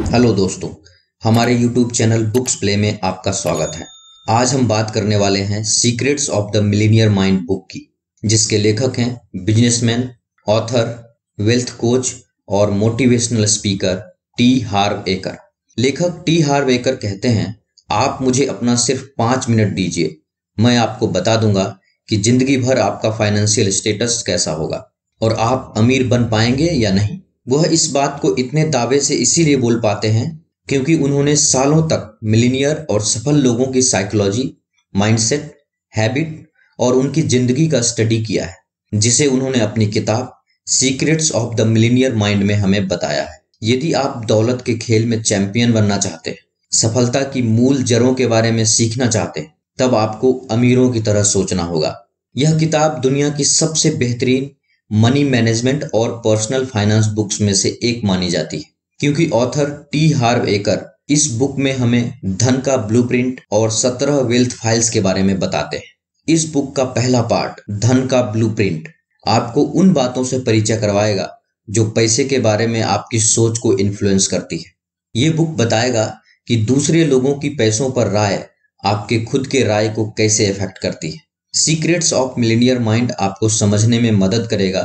Hello दोस्तों, हमारे YouTube channel books play में आपका स्वागत है। आज हम बात करने वाले हैं secrets of the millionaire mind book की, जिसके लेखक हैं बिजनेसमैन, ऑथर, वेल्थ कोच और मोटिवेशनल स्पीकर टी हार्व एकर। लेखक टी हार्व एकर कहते हैं, आप मुझे अपना सिर्फ 5 मिनट दीजिए, मैं आपको बता दूंगा कि जिंदगी भर आपका फाइनेंशियल स्टेटस कैसा होगा और आप अमीर बन पाएंगे या नहीं। वह इस बात को इतने दावे से इसीलिए बोल पाते हैं क्योंकि उन्होंने सालों तक मिलीनियर और सफल लोगों की साइकोलॉजी, माइंडसेट, हैबिट और उनकी जिंदगी का स्टडी किया है, जिसे उन्होंने अपनी किताब secrets of the millionaire mind में हमें बताया है। यदि आप दौलत के खेल में चैंपियन बनना चाहते हैं, सफलता की मूल जड़ों के बारे में सीखना चाहते हैं, तब आपको अमीरों की तरह सोचना होगा। यह किताब दुनिया की सबसे बेहतरीन मनी मैनेजमेंट और पर्सनल फाइनेंस बुक्स में से एक मानी जाती है, क्योंकि ऑथर टी हार्व एकर इस बुक में हमें धन का ब्लूप्रिंट और 17 वेल्थ फाइल्स के बारे में बताते हैं। इस बुक का पहला पार्ट, धन का ब्लूप्रिंट, आपको उन बातों से परिचय करवाएगा जो पैसे के बारे में आपकी सोच को इन्फ्लुएंस करती है। ये बुक बताएगा कि दूसरे लोगों की पैसों पर राय आपके खुद के राय को कैसे इफेक्ट करती है। सीक्रेट्स ऑफ मिलीनियर माइंड आपको समझने में मदद करेगा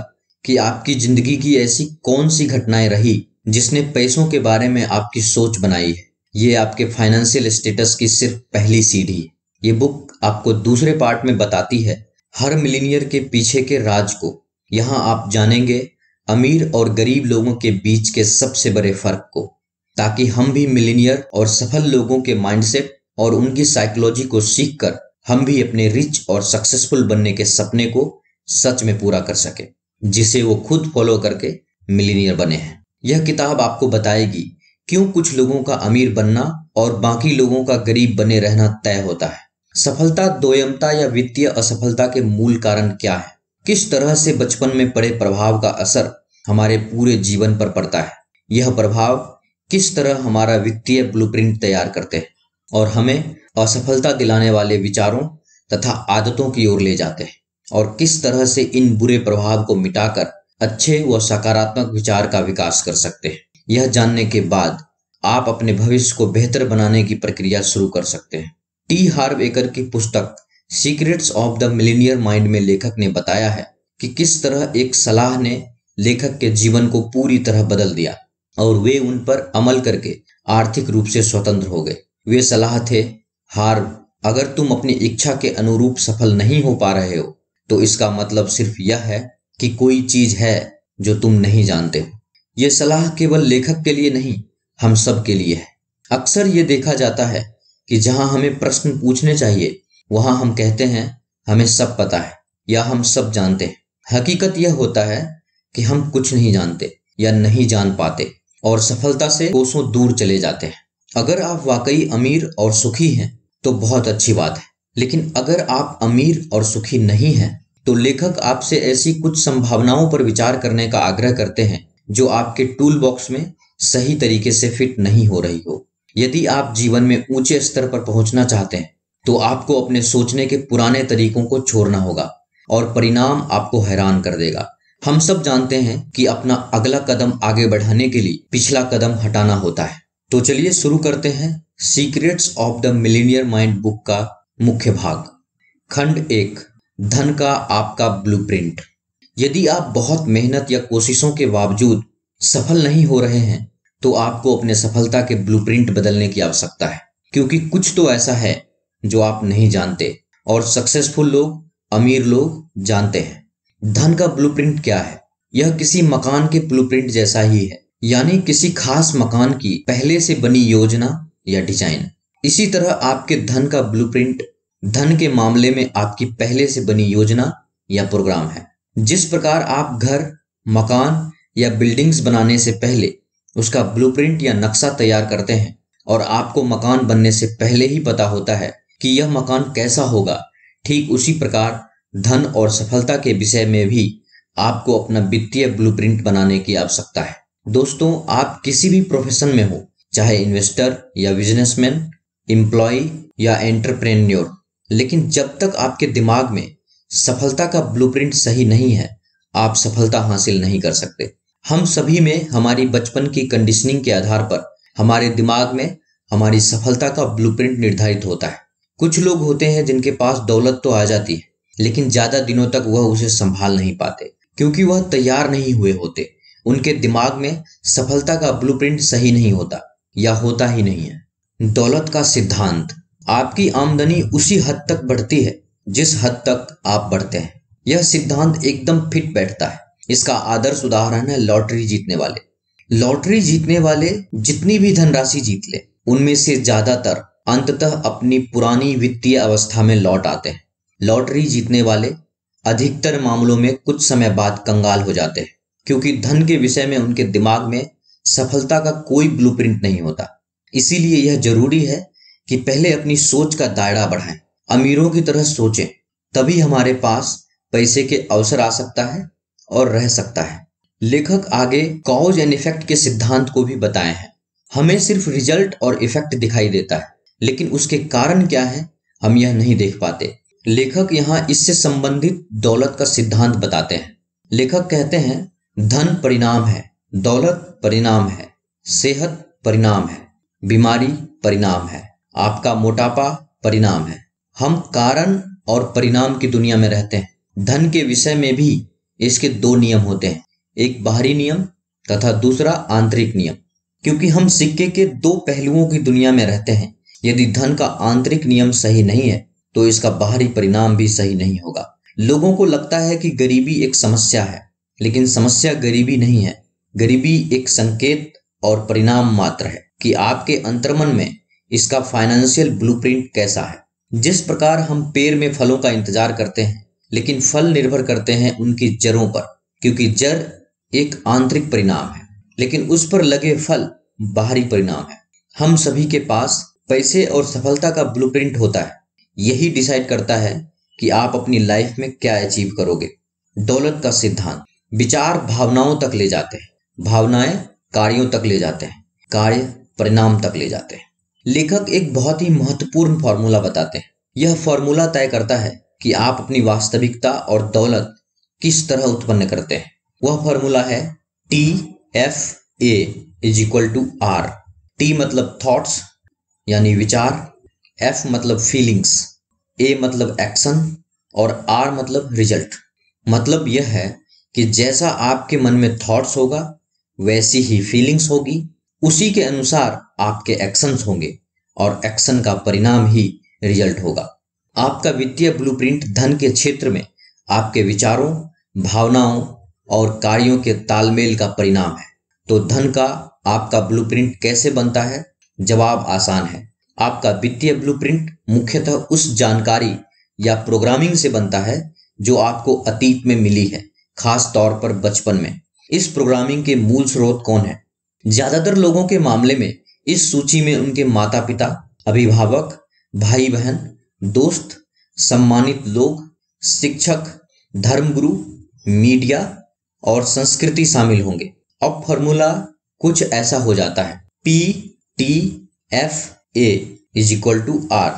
कि आपकी जिंदगी की ऐसी कौन सी घटनाएं रही जिसने पैसों के बारे में आपकी सोच बनाई है। ये आपके फाइनेंशियल स्टेटस की सिर्फ पहली सीढ़ी है। ये बुक आपको दूसरे पार्ट में बताती है हर मिलीनियर के पीछे के राज को। यहाँ आप जानेंगे अमीर और गरीब लोगों के बीच के सबसे बड़े फर्क को, ताकि हम भी मिलीनियर और सफल लोगों के माइंडसेट और उनकी साइकोलॉजी को सीखकर हम भी अपने रिच और सक्सेसफुल बनने के सपने को सच में पूरा कर सके, जिसे वो खुद फॉलो करके मिलीनियर बने हैं। यह किताब आपको बताएगी क्यों कुछ लोगों का अमीर बनना और बाकी लोगों का गरीब बने रहना तय होता है। सफलता, दोयमता या वित्तीय असफलता के मूल कारण क्या है, किस तरह से बचपन में पड़े प्रभाव का असर हमारे पूरे जीवन पर पड़ता है, यह प्रभाव किस तरह हमारा वित्तीय ब्लूप्रिंट तैयार करते हैं और हमें असफलता दिलाने वाले विचारों तथा आदतों की ओर ले जाते हैं, और किस तरह से इन बुरे प्रभाव को मिटाकर अच्छे व सकारात्मक विचार का विकास कर सकते हैं। यह जानने के बाद आप अपने भविष्य को बेहतर बनाने की प्रक्रिया शुरू कर सकते हैं। टी हार्व एकर की पुस्तक secrets of the millionaire mind में लेखक ने बताया है कि किस तरह एक सलाह ने लेखक के जीवन को पूरी तरह बदल दिया और वे उन पर अमल करके आर्थिक रूप से स्वतंत्र हो गए। वे सलाह थे, हार्व, अगर तुम अपनी इच्छा के अनुरूप सफल नहीं हो पा रहे हो तो इसका मतलब सिर्फ यह है कि कोई चीज है जो तुम नहीं जानते हो। यह सलाह केवल लेखक के लिए नहीं, हम सब के लिए है। अक्सर ये देखा जाता है कि जहां हमें प्रश्न पूछने चाहिए वहां हम कहते हैं हमें सब पता है या हम सब जानते हैं। हकीकत यह होता है कि हम कुछ नहीं जानते या नहीं जान पाते और सफलता से कोसों दूर चले जाते हैं। अगर आप वाकई अमीर और सुखी हैं तो बहुत अच्छी बात है, लेकिन अगर आप अमीर और सुखी नहीं हैं तो लेखक आपसे ऐसी कुछ संभावनाओं पर विचार करने का आग्रह करते हैं जो आपके टूल बॉक्स में सही तरीके से फिट नहीं हो रही हो। यदि आप जीवन में ऊंचे स्तर पर पहुंचना चाहते हैं तो आपको अपने सोचने के पुराने तरीकों को छोड़ना होगा और परिणाम आपको हैरान कर देगा। हम सब जानते हैं कि अपना अगला कदम आगे बढ़ाने के लिए पिछला कदम हटाना होता है। तो चलिए शुरू करते हैं secrets of the millionaire mind book का मुख्य भाग। खंड 1, धन का आपका ब्लूप्रिंट। यदि आप बहुत मेहनत या कोशिशों के बावजूद सफल नहीं हो रहे हैं तो आपको अपने सफलता के ब्लूप्रिंट बदलने की आवश्यकता है, क्योंकि कुछ तो ऐसा है जो आप नहीं जानते और सक्सेसफुल लोग, अमीर लोग जानते हैं। धन का ब्लूप्रिंट क्या है? यह किसी मकान के ब्लूप्रिंट जैसा ही है, यानी किसी खास मकान की पहले से बनी योजना या डिजाइन। इसी तरह आपके धन का ब्लूप्रिंट धन के मामले में आपकी पहले से बनी योजना या प्रोग्राम है। जिस प्रकार आप घर, मकान या बिल्डिंग्स बनाने से पहले उसका ब्लूप्रिंट या नक्शा तैयार करते हैं और आपको मकान बनने से पहले ही पता होता है कि यह मकान कैसा होगा, ठीक उसी प्रकार धन और सफलता के विषय में भी आपको अपना वित्तीय ब्लूप्रिंट बनाने की आवश्यकता है। दोस्तों, आप किसी भी प्रोफेशन में हो, चाहे इन्वेस्टर या बिजनेसमैन, एम्प्लॉय या एंटरप्रेन्योर, लेकिन जब तक आपके दिमाग में सफलता का ब्लूप्रिंट सही नहीं है, आप सफलता हासिल नहीं कर सकते। हम सभी में हमारी बचपन की कंडीशनिंग के आधार पर हमारे दिमाग में हमारी सफलता का ब्लूप्रिंट निर्धारित होता है। कुछ लोग होते हैं जिनके पास दौलत तो आ जाती है, लेकिन ज्यादा दिनों तक वह उसे संभाल नहीं पाते, क्योंकि वह तैयार नहीं हुए होते। उनके दिमाग में सफलता का ब्लूप्रिंट सही नहीं होता या होता ही नहीं है। दौलत का सिद्धांत। आपकी आमदनी उसी हद तक बढ़ती है जिस हद तक आप बढ़ते हैं। यह सिद्धांत एकदम फिट बैठता है। इसका आदर्श उदाहरण है लॉटरी जीतने वाले। लॉटरी जीतने वाले जितनी भी धनराशि जीत ले, उनमें से ज्यादातर अंततः अपनी पुरानी वित्तीय अवस्था में लौट आते हैं। लॉटरी जीतने वाले अधिकतर मामलों में कुछ समय बाद कंगाल हो जाते हैं, क्योंकि धन के विषय में उनके दिमाग में सफलता का कोई ब्लूप्रिंट नहीं होता। इसीलिए यह जरूरी है कि पहले अपनी सोच का दायरा बढ़ाएं, अमीरों की तरह सोचें, तभी हमारे पास पैसे के अवसर आ सकता है और रह सकता है। लेखक आगे कॉज एंड इफेक्ट के सिद्धांत को भी बताए हैं। हमें सिर्फ रिजल्ट और इफेक्ट दिखाई देता है, लेकिन उसके कारण क्या है हम यह नहीं देख पाते। लेखक यहाँ इससे संबंधित दौलत का सिद्धांत बताते हैं। लेखक कहते हैं, धन परिणाम है, दौलत परिणाम है, सेहत परिणाम है, बीमारी परिणाम है, आपका मोटापा परिणाम है। हम कारण और परिणाम की दुनिया में रहते हैं। धन के विषय में भी इसके दो नियम होते हैं, एक बाहरी नियम तथा दूसरा आंतरिक नियम। क्योंकि हम सिक्के के दो पहलुओं की दुनिया में रहते हैं। यदि धन का आंतरिक नियम सही नहीं है तो इसका बाहरी परिणाम भी सही नहीं होगा। लोगों को लगता है कि गरीबी एक समस्या है, लेकिन समस्या गरीबी नहीं है। गरीबी एक संकेत और परिणाम मात्र है कि आपके अंतर्मन में इसका फाइनेंशियल ब्लूप्रिंट कैसा है। जिस प्रकार हम पेड़ में फलों का इंतजार करते हैं, लेकिन फल निर्भर करते हैं उनकी जड़ों पर, क्योंकि जड़ एक आंतरिक परिणाम है, लेकिन उस पर लगे फल बाहरी परिणाम है। हम सभी के पास पैसे और सफलता का ब्लूप्रिंट होता है। यही डिसाइड करता है कि आप अपनी लाइफ में क्या अचीव करोगे। दौलत का सिद्धांत। विचार भावनाओं तक ले जाते हैं, भावनाएं कार्यों तक ले जाते हैं, कार्य परिणाम तक ले जाते हैं। लेखक एक बहुत ही महत्वपूर्ण फॉर्मूला बताते हैं। यह फॉर्मूला तय करता है कि आप अपनी वास्तविकता और दौलत किस तरह उत्पन्न करते हैं। वह फॉर्मूला है TFA = R। T मतलब थॉट्स यानी विचार, F मतलब फीलिंग्स, A मतलब एक्शन और R मतलब रिजल्ट। मतलब यह है कि जैसा आपके मन में थॉट्स होगा वैसी ही फीलिंग्स होगी, उसी के अनुसार आपके एक्शंस होंगे और एक्शन का परिणाम ही रिजल्ट होगा। आपका वित्तीय ब्लूप्रिंट धन के क्षेत्र में आपके विचारों, भावनाओं और कार्यों के तालमेल का परिणाम है। तो धन का आपका ब्लूप्रिंट कैसे बनता है? जवाब आसान है। आपका वित्तीय ब्लूप्रिंट मुख्यतः उस जानकारी या प्रोग्रामिंग से बनता है जो आपको अतीत में मिली है, खास तौर पर बचपन में। इस प्रोग्रामिंग के मूल स्रोत कौन है? ज्यादातर लोगों के मामले में इस सूची में उनके माता पिता, अभिभावक, भाई बहन, दोस्त, सम्मानित लोग, शिक्षक, धर्मगुरु, मीडिया और संस्कृति शामिल होंगे। अब फॉर्मूला कुछ ऐसा हो जाता है, PTFA = R।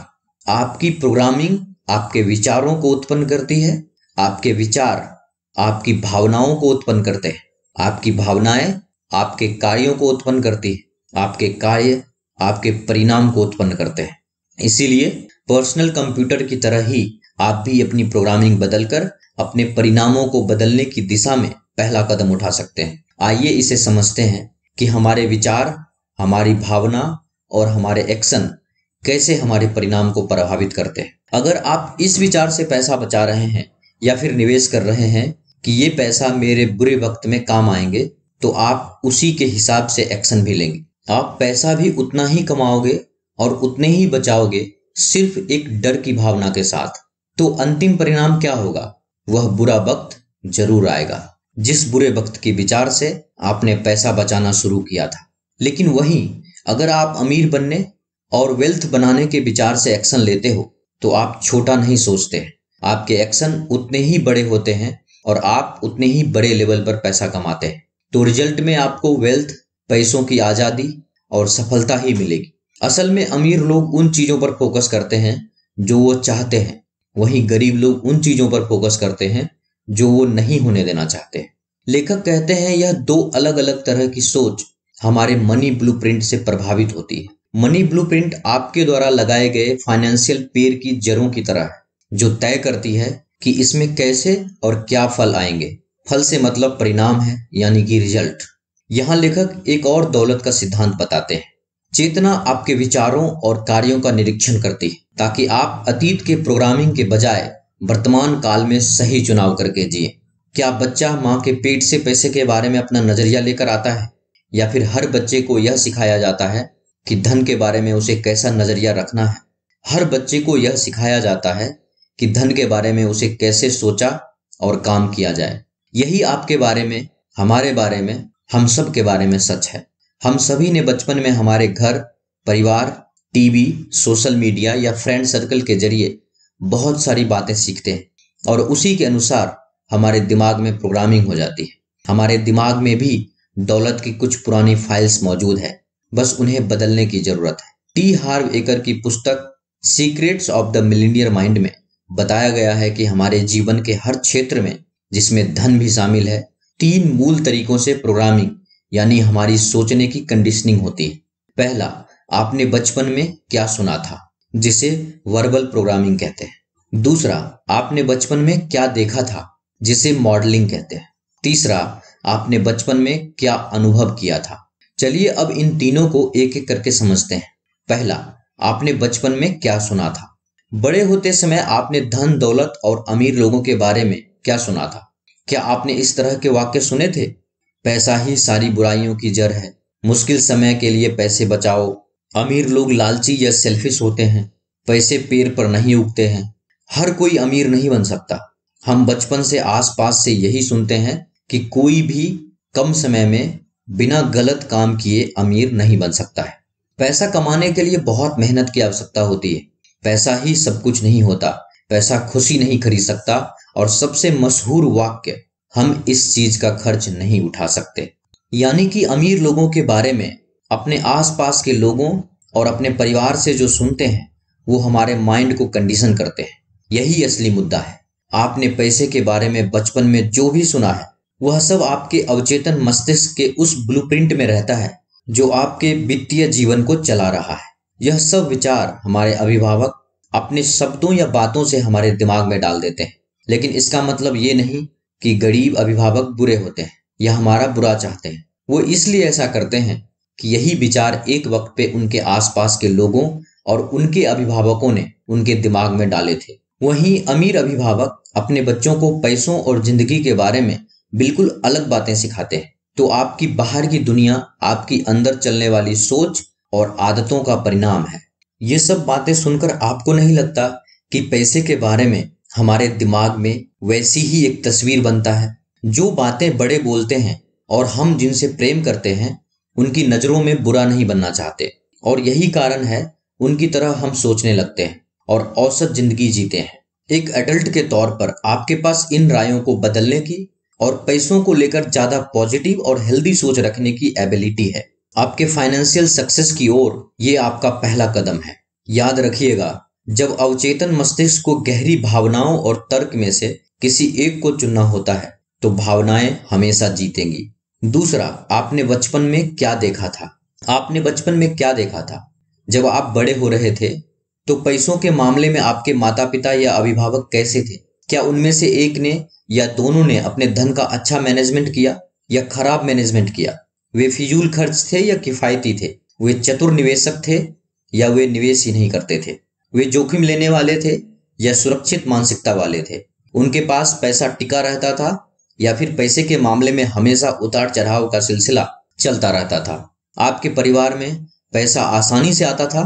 आपकी प्रोग्रामिंग आपके विचारों को उत्पन्न करती है, आपके विचार आपकी भावनाओं को उत्पन्न करते हैं, आपकी भावनाएं आपके कार्यों को उत्पन्न करती है, आपके कार्य आपके परिणाम को उत्पन्न करते हैं। इसीलिए पर्सनल कंप्यूटर की तरह ही आप भी अपनी प्रोग्रामिंग बदलकर अपने परिणामों को बदलने की दिशा में पहला कदम उठा सकते हैं। आइए इसे समझते हैं कि हमारे विचार, हमारी भावना और हमारे एक्शन कैसे हमारे परिणाम को प्रभावित करते हैं। अगर आप इस विचार से पैसा बचा रहे हैं या फिर निवेश कर रहे हैं कि ये पैसा मेरे बुरे वक्त में काम आएंगे, तो आप उसी के हिसाब से एक्शन भी लेंगे। आप पैसा भी उतना ही कमाओगे और उतने ही बचाओगे, सिर्फ एक डर की भावना के साथ। तो अंतिम परिणाम क्या होगा? वह बुरा वक्त जरूर आएगा, जिस बुरे वक्त के विचार से आपने पैसा बचाना शुरू किया था। लेकिन वहीं अगर आप अमीर बनने और वेल्थ बनाने के विचार से एक्शन लेते हो, तो आप छोटा नहीं सोचते हैं। आपके एक्शन उतने ही बड़े होते हैं और आप उतने ही बड़े लेवल पर पैसा कमाते हैं। तो रिजल्ट में आपको वेल्थ, पैसों की आजादी और सफलता ही मिलेगी। असल में अमीर लोग उन चीजों पर फोकस करते हैं जो वो चाहते हैं, वहीं गरीब लोग उन चीजों पर फोकस करते हैं जो वो नहीं होने देना चाहते। लेखक कहते हैं यह दो अलग अलग तरह की सोच हमारे मनी ब्लूप्रिंट से प्रभावित होती है। मनी ब्लूप्रिंट आपके द्वारा लगाए गए फाइनेंशियल पेड़ की जड़ों की तरह है, जो तय करती है कि इसमें कैसे और क्या फल आएंगे। फल से मतलब परिणाम है, यानी कि रिजल्ट। यहाँ लेखक एक और दौलत का सिद्धांत बताते हैं। चेतना आपके विचारों और कार्यों का निरीक्षण करती है, ताकि आप अतीत के प्रोग्रामिंग के बजाय वर्तमान काल में सही चुनाव करके जिए। क्या बच्चा माँ के पेट से पैसे के बारे में अपना नजरिया लेकर आता है, या फिर हर बच्चे को यह सिखाया जाता है कि धन के बारे में उसे कैसा नजरिया रखना है? हर बच्चे को यह सिखाया जाता है कि धन के बारे में उसे कैसे सोचा और काम किया जाए। यही आपके बारे में, हमारे बारे में, हम सब के बारे में सच है। हम सभी ने बचपन में हमारे घर, परिवार, टीवी, सोशल मीडिया या फ्रेंड सर्कल के जरिए बहुत सारी बातें सीखते हैं, और उसी के अनुसार हमारे दिमाग में प्रोग्रामिंग हो जाती है। हमारे दिमाग में भी दौलत की कुछ पुरानी फाइल्स मौजूद है, बस उन्हें बदलने की जरूरत है। टी हार्व एकर की पुस्तक secrets of the millionaire mind में बताया गया है कि हमारे जीवन के हर क्षेत्र में, जिसमें धन भी शामिल है, 3 मूल तरीकों से प्रोग्रामिंग यानी हमारी सोचने की कंडीशनिंग होती है। पहला, आपने बचपन में क्या सुना था, जिसे वर्बल प्रोग्रामिंग कहते हैं। दूसरा, आपने बचपन में क्या देखा था, जिसे मॉडलिंग कहते हैं। तीसरा, आपने बचपन में क्या अनुभव किया था। चलिए अब इन तीनों को एक एक करके समझते हैं। पहला, आपने बचपन में क्या सुना था। बड़े होते समय आपने धन, दौलत और अमीर लोगों के बारे में क्या सुना था? क्या आपने इस तरह के वाक्य सुने थे? पैसा ही सारी बुराइयों की जड़ है, मुश्किल समय के लिए पैसे बचाओ, अमीर लोग लालची या सेल्फिश होते हैं, पैसे पेड़ पर नहीं उगते हैं, हर कोई अमीर नहीं बन सकता। हम बचपन से आसपास से यही सुनते हैं कि कोई भी कम समय में बिना गलत काम किए अमीर नहीं बन सकता है। पैसा कमाने के लिए बहुत मेहनत की आवश्यकता होती है। पैसा ही सब कुछ नहीं होता, पैसा खुशी नहीं खरीद सकता, और सबसे मशहूर वाक्य, हम इस चीज का खर्च नहीं उठा सकते। यानी कि अमीर लोगों के बारे में अपने आसपास के लोगों और अपने परिवार से जो सुनते हैं, वो हमारे माइंड को कंडीशन करते हैं। यही असली मुद्दा है। आपने पैसे के बारे में बचपन में जो भी सुना है, वह सब आपके अवचेतन मस्तिष्क के उस ब्लूप्रिंट में रहता है जो आपके वित्तीय जीवन को चला रहा है। यह सब विचार हमारे अभिभावक अपने शब्दों या बातों से हमारे दिमाग में डाल देते हैं। लेकिन इसका मतलब ये नहीं कि गरीब अभिभावक बुरे होते हैं या हमारा बुरा चाहते हैं। वो इसलिए ऐसा करते हैं कि यही विचार एक वक्त पे उनके आसपास के लोगों और उनके अभिभावकों ने उनके दिमाग में डाले थे। वहीं अमीर अभिभावक अपने बच्चों को पैसों और जिंदगी के बारे में बिल्कुल अलग बातें सिखाते हैं। तो आपकी बाहर की दुनिया आपकी अंदर चलने वाली सोच और आदतों का परिणाम है। ये सब बातें सुनकर आपको नहीं लगता कि पैसे के बारे में हमारे दिमाग में वैसी ही एक तस्वीर बनता है? जो बातें बड़े बोलते हैं और हम जिनसे प्रेम करते हैं, उनकी नजरों में बुरा नहीं बनना चाहते, और यही कारण है उनकी तरह हम सोचने लगते हैं और औसत जिंदगी जीते हैं। एक एडल्ट के तौर पर आपके पास इन रायों को बदलने की और पैसों को लेकर ज्यादा पॉजिटिव और हेल्दी सोच रखने की एबिलिटी है। आपके फाइनेंशियल सक्सेस की ओर ये आपका पहला कदम है। याद रखिएगा, जब अवचेतन मस्तिष्क को गहरी भावनाओं और तर्क में से किसी एक को चुनना होता है, तो भावनाएं हमेशा जीतेंगी। दूसरा, आपने बचपन में क्या देखा था। आपने बचपन में क्या देखा था? जब आप बड़े हो रहे थे, तो पैसों के मामले में आपके माता पिता या अभिभावक कैसे थे? क्या उनमें से एक ने या दोनों ने अपने धन का अच्छा मैनेजमेंट किया या खराब मैनेजमेंट किया? वे फिजूल खर्च थे या किफायती थे? वे चतुर निवेशक थे या वे निवेश ही नहीं करते थे? वे जोखिम लेने वाले थे या सुरक्षित मानसिकता वाले थे? उनके पास पैसा टिका रहता था या फिर पैसे के मामले में हमेशा उतार चढ़ाव का सिलसिला चलता रहता था? आपके परिवार में पैसा आसानी से आता था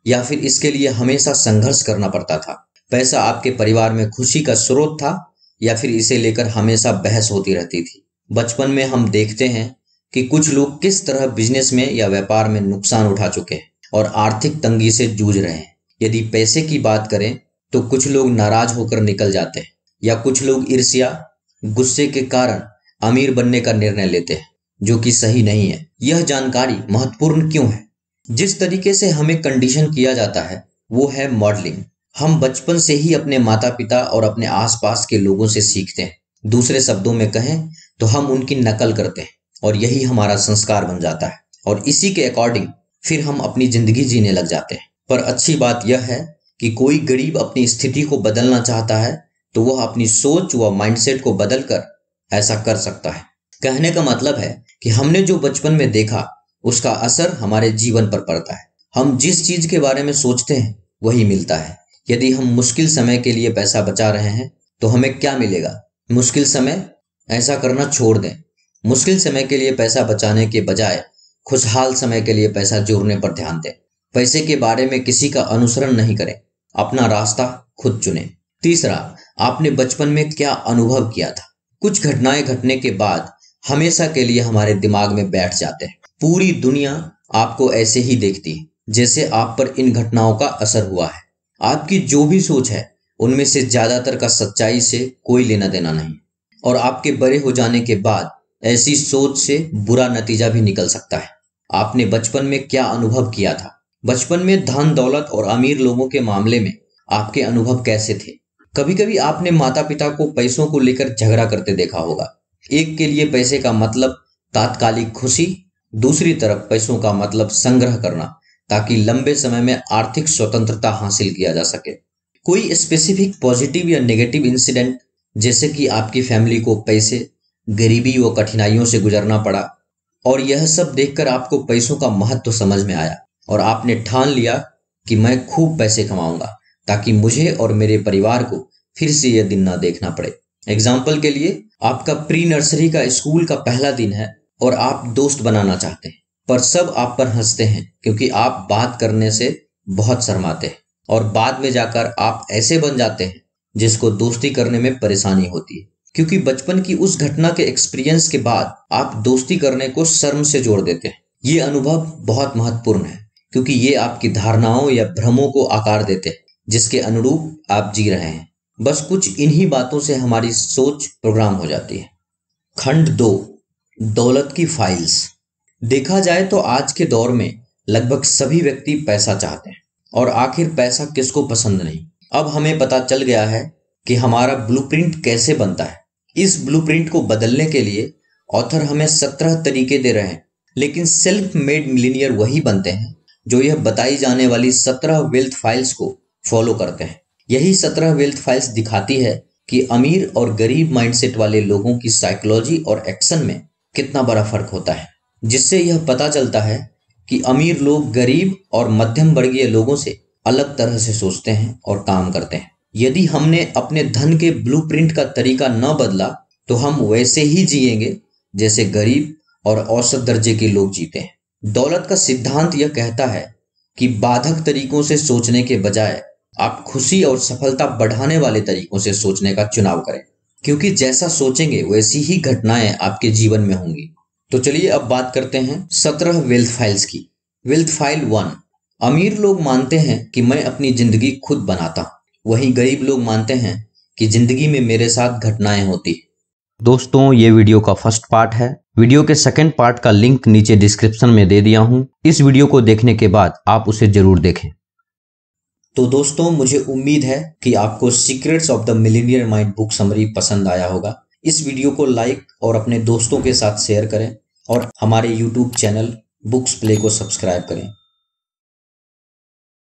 या फिर इसके लिए हमेशा संघर्ष करना पड़ता था? पैसा आपके परिवार में खुशी का स्रोत था या फिर इसे लेकर हमेशा बहस होती रहती थी? बचपन में हम देखते हैं कि कुछ लोग किस तरह बिजनेस में या व्यापार में नुकसान उठा चुके हैं और आर्थिक तंगी से जूझ रहे हैं। यदि पैसे की बात करें तो कुछ लोग नाराज होकर निकल जाते हैं, या कुछ लोग ईर्ष्या, गुस्से के कारण अमीर बनने का निर्णय लेते हैं, जो कि सही नहीं है। यह जानकारी महत्वपूर्ण क्यों है? जिस तरीके से हमें कंडीशन किया जाता है वो है मॉडलिंग। हम बचपन से ही अपने माता पिता और अपने आसपास के लोगों से सीखते हैं। दूसरे शब्दों में कहें तो हम उनकी नकल करते हैं और यही हमारा संस्कार बन जाता है। और इसी के अकॉर्डिंग फिर हम अपनी जिंदगी जीने लग जाते हैं। पर अच्छी बात यह है कि कोई गरीब अपनी स्थिति को बदलना चाहता है तो वह अपनी सोच व माइंडसेट को बदलकर ऐसा कर सकता है। कहने का मतलब है कि हमने जो बचपन में देखा उसका असर हमारे जीवन पर पड़ता है। हम जिस चीज के बारे में सोचते हैं वही मिलता है। यदि हम मुश्किल समय के लिए पैसा बचा रहे हैं तो हमें क्या मिलेगा? मुश्किल समय। ऐसा करना छोड़ दें। मुश्किल समय के लिए पैसा बचाने के बजाय खुशहाल समय के लिए पैसा जोड़ने पर ध्यान दें। पैसे के बारे में किसी का अनुसरण नहीं करें, अपना रास्ता खुद चुनें। तीसरा, आपने बचपन में क्या अनुभव किया था? कुछ घटनाएं घटने के बाद हमेशा के लिए हमारे दिमाग में बैठ जाते हैं। पूरी दुनिया आपको ऐसे ही देखती है जैसे आप पर इन घटनाओं का असर हुआ है। आपकी जो भी सोच है उनमें से ज्यादातर का सच्चाई से कोई लेना देना नहीं, और आपके बड़े हो जाने के बाद ऐसी सोच से बुरा नतीजा भी निकल सकता है। आपने बचपन में क्या अनुभव किया था? बचपन में धन दौलत और अमीर लोगों के मामले में आपके अनुभव कैसे थे? कभी कभी आपने माता पिता को पैसों को लेकर झगड़ा करते देखा होगा। एक के लिए पैसे का मतलब तात्कालिक खुशी, दूसरी तरफ पैसों का मतलब संग्रह करना ताकि लंबे समय में आर्थिक स्वतंत्रता हासिल किया जा सके। कोई स्पेसिफिक पॉजिटिव या नेगेटिव इंसिडेंट, जैसे कि आपकी फैमिली को पैसे, गरीबी व कठिनाइयों से गुजरना पड़ा और यह सब देखकर आपको पैसों का महत्व समझ में आया और आपने ठान लिया कि मैं खूब पैसे कमाऊंगा ताकि मुझे और मेरे परिवार को फिर से यह दिन ना देखना पड़े। एग्जाम्पल के लिए, आपका प्री नर्सरी का स्कूल का पहला दिन है और आप दोस्त बनाना चाहते हैं, पर सब आप पर हंसते हैं क्योंकि आप बात करने से बहुत शर्माते हैं, और बाद में जाकर आप ऐसे बन जाते हैं जिसको दोस्ती करने में परेशानी होती है, क्योंकि बचपन की उस घटना के एक्सपीरियंस के बाद आप दोस्ती करने को शर्म से जोड़ देते हैं। ये अनुभव बहुत महत्वपूर्ण है क्योंकि ये आपकी धारणाओं या भ्रमों को आकार देते हैं जिसके अनुरूप आप जी रहे हैं। बस कुछ इन्हीं बातों से हमारी सोच प्रोग्राम हो जाती है। खंड 2, दौलत की फाइल्स। देखा जाए तो आज के दौर में लगभग सभी व्यक्ति पैसा चाहते हैं, और आखिर पैसा किसको पसंद नहीं। अब हमें पता चल गया है कि हमारा ब्लूप्रिंट कैसे बनता है। इस ब्लूप्रिंट को बदलने के लिए ऑथर हमें 17 तरीके दे रहे हैं, लेकिन सेल्फ मेड मिलीनियर वही बनते हैं जो यह बताई जाने वाली 17 वेल्थ फाइल्स को फॉलो करते हैं। यही 17 वेल्थ फाइल्स दिखाती है कि अमीर और गरीब माइंडसेट वाले लोगों की साइकोलॉजी और एक्शन में कितना बड़ा फर्क होता है, जिससे यह पता चलता है कि अमीर लोग गरीब और मध्यम वर्गीय लोगों से अलग तरह से सोचते हैं और काम करते हैं। यदि हमने अपने धन के ब्लूप्रिंट का तरीका न बदला तो हम वैसे ही जिएंगे जैसे गरीब और औसत दर्जे के लोग जीते हैं। दौलत का सिद्धांत यह कहता है कि बाधक तरीकों से सोचने के बजाय आप खुशी और सफलता बढ़ाने वाले तरीकों से सोचने का चुनाव करें, क्योंकि जैसा सोचेंगे वैसी ही घटनाएं आपके जीवन में होंगी। तो चलिए अब बात करते हैं 17 वेल्थ फाइल्स की। वेल्थ फाइल 1, अमीर लोग मानते हैं कि मैं अपनी जिंदगी खुद बनाता हूं, वहीं गरीब लोग मानते हैं कि जिंदगी में मेरे साथ घटनाएं होती है। दोस्तों, ये वीडियो का फर्स्ट पार्ट है। वीडियो के सेकंड पार्ट का लिंक नीचे डिस्क्रिप्शन में दे दिया हूं। इस वीडियो को देखने के बाद आप उसे जरूर देखें। तो दोस्तों, मुझे उम्मीद है कि आपको secrets of the millionaire mind book summary पसंद आया होगा। इस वीडियो को लाइक और अपने दोस्तों के साथ शेयर करें और हमारे YouTube चैनल बुक्स प्ले को सब्सक्राइब करें।